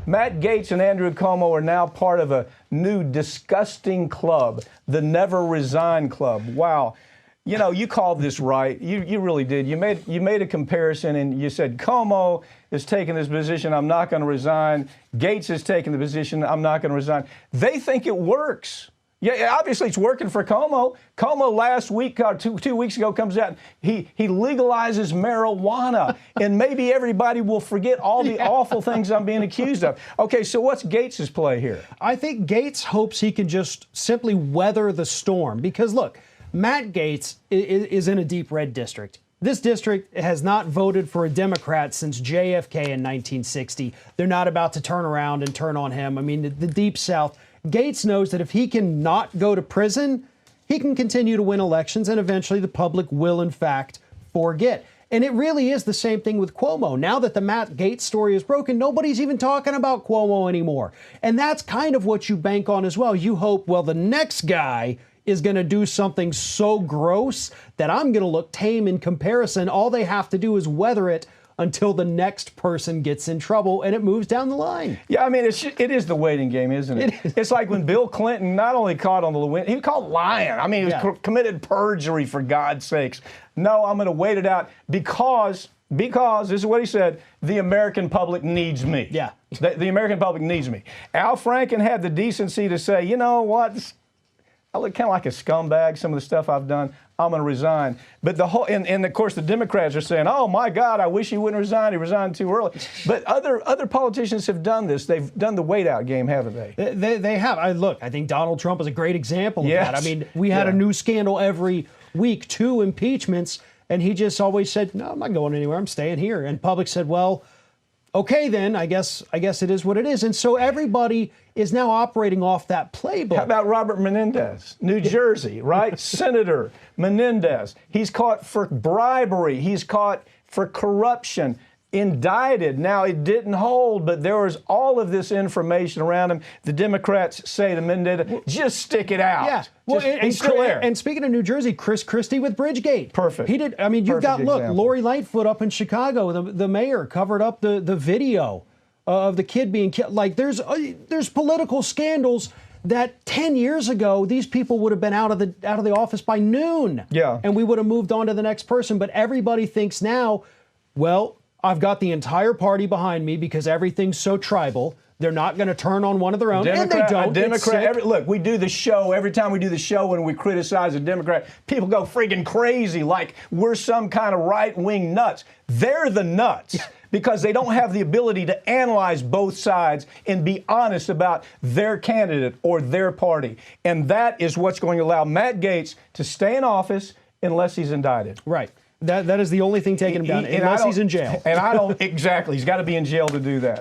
Matt Gaetz and Andrew Cuomo are now part of a new disgusting club, the Never Resign Club. Wow. You know, you called this right. You really did. You made a comparison, and you said Cuomo is taking this position, I'm not going to resign. Gaetz is taking the position, I'm not going to resign. They think it works. Yeah, obviously it's working for Cuomo. Cuomo last week, two weeks ago, comes out, he legalizes marijuana, and maybe everybody will forget all the awful things I'm being accused of. Okay, so what's Gaetz's play here? I think Gaetz hopes he can just simply weather the storm because, look, Matt Gaetz is in a deep red district. This district has not voted for a Democrat since JFK in 1960. They're not about to turn around and turn on him. I mean, the Deep South. Gaetz knows that if he can not go to prison, he can continue to win elections, and eventually the public will, in fact, forget. And it really is the same thing with Cuomo. Now that the Matt Gaetz story is broken, nobody's even talking about Cuomo anymore. And that's kind of what you bank on as well. You hope, well, the next guy is going to do something so gross that I'm going to look tame in comparison. All they have to do is weather it until the next person gets in trouble and it moves down the line. Yeah, I mean, it is the waiting game, isn't it? It's like when Bill Clinton not only caught on the Lewinsky, he caught lying. I mean, he was committed perjury, for God's sakes. No, I'm going to wait it out because, this is what he said, the American public needs me. Yeah. The American public needs me. Al Franken had the decency to say, you know what? I look kind of like a scumbag, some of the stuff I've done. I'm going to resign. But and of course, the Democrats are saying, oh, my God, I wish he wouldn't resign. He resigned too early. But other politicians have done this. They've done the wait-out game, haven't they? They have. I think Donald Trump is a great example of that. I mean, we had a new scandal every week, 2 impeachments, and he just always said, no, I'm not going anywhere. I'm staying here. And public said, well, okay, then, I guess it is what it is. And so everybody is now operating off that playbook. How about Robert Menendez, New Jersey, right? Senator Menendez. He's caught for bribery. He's caught for corruption. Indicted. Now, it didn't hold, but there was all of this information around him. The Democrats say to Menendez, just stick it out. Yeah. Well, he's still there. And speaking of New Jersey, Chris Christie with Bridgegate. Perfect. He did. I mean, you've got, look, example. Lori Lightfoot up in Chicago, the mayor covered up the video of the kid being killed. Like, there's political scandals that 10 years ago, these people would have been out of the office by noon. Yeah. And we would have moved on to the next person. But everybody thinks now, well, I've got the entire party behind me because everything's so tribal. They're not going to turn on one of their own, and they don't. Look, we do the show. Every time we do the show and we criticize a Democrat, people go freaking crazy like we're some kind of right-wing nuts. They're the nuts because they don't have the ability to analyze both sides and be honest about their candidate or their party. And that is what's going to allow Matt Gaetz to stay in office unless he's indicted. Right. That is the only thing taking him down, unless he's in jail. And I don't, exactly. He's got to be in jail to do that.